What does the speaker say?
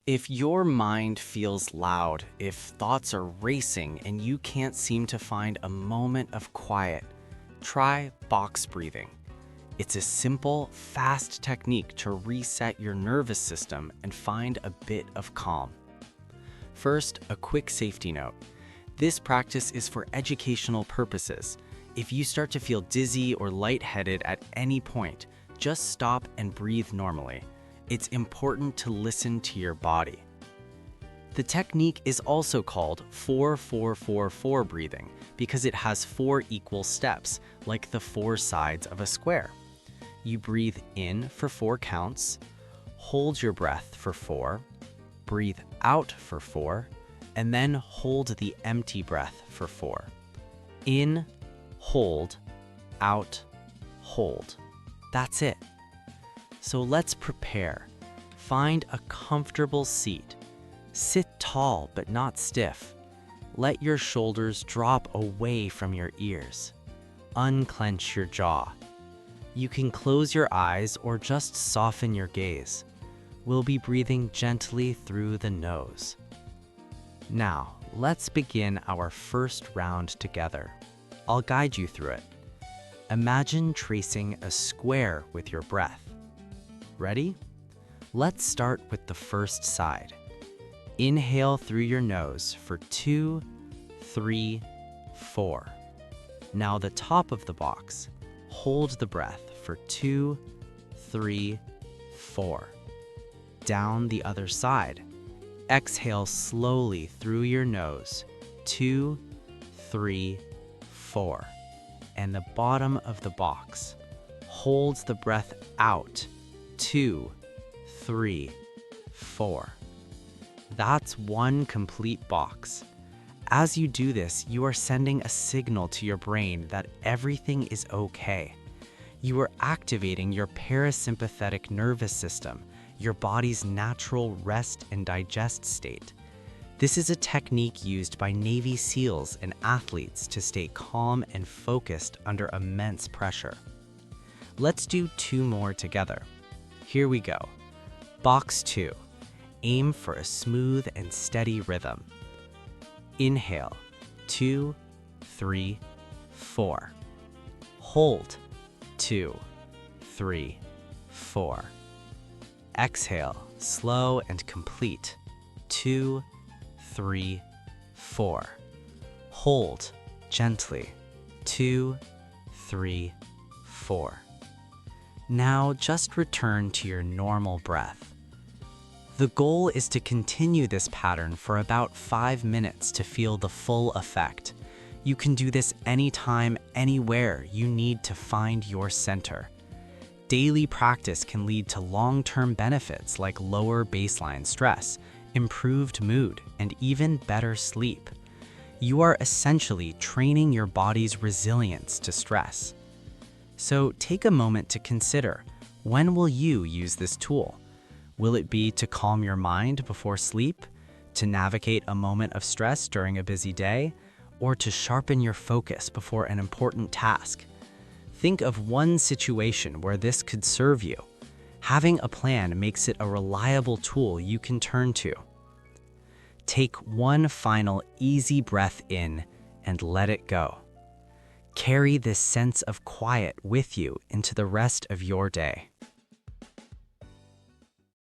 If your mind feels loud, if thoughts are racing and you can't seem to find a moment of quiet, try box breathing. It's a simple, fast technique to reset your nervous system and find a bit of calm. First, a quick safety note. This practice is for educational purposes. If you start to feel dizzy or lightheaded at any point, just stop and breathe normally. It's important to listen to your body. The technique is also called 4-4-4-4 breathing because it has 4 equal steps, like the 4 sides of a square. You breathe in for 4 counts, hold your breath for 4, breathe out for 4, and then hold the empty breath for 4. In, hold, out, hold. That's it. So let's prepare. Find a comfortable seat. Sit tall but not stiff. Let your shoulders drop away from your ears. Unclench your jaw. You can close your eyes or just soften your gaze. We'll be breathing gently through the nose. Now, let's begin our first round together. I'll guide you through it. Imagine tracing a square with your breath. Ready? Let's start with the first side. Inhale through your nose for 2, 3, 4. Now the top of the box. Hold the breath for 2, 3, 4. Down the other side. Exhale slowly through your nose. 2, 3, 4. And the bottom of the box. Hold the breath out. 2, 3, 4. That's one complete box. As you do this, you are sending a signal to your brain that everything is okay. You are activating your parasympathetic nervous system, your body's natural rest and digest state. This is a technique used by Navy SEALs and athletes to stay calm and focused under immense pressure. Let's do 2 more together. Here we go. Box 2. Aim for a smooth and steady rhythm. Inhale, 2, 3, 4. Hold, 2, 3, 4. Exhale, slow and complete. 2, 3, 4. Hold, gently. 2, 3, 4. Now just return to your normal breath. The goal is to continue this pattern for about 5 minutes to feel the full effect. You can do this anytime, anywhere you need to find your center. Daily practice can lead to long-term benefits like lower baseline stress, improved mood, and even better sleep. You are essentially training your body's resilience to stress. So take a moment to consider, when will you use this tool? Will it be to calm your mind before sleep, to navigate a moment of stress during a busy day, or to sharpen your focus before an important task? Think of one situation where this could serve you. Having a plan makes it a reliable tool you can turn to. Take one final easy breath in and let it go. Carry this sense of quiet with you into the rest of your day.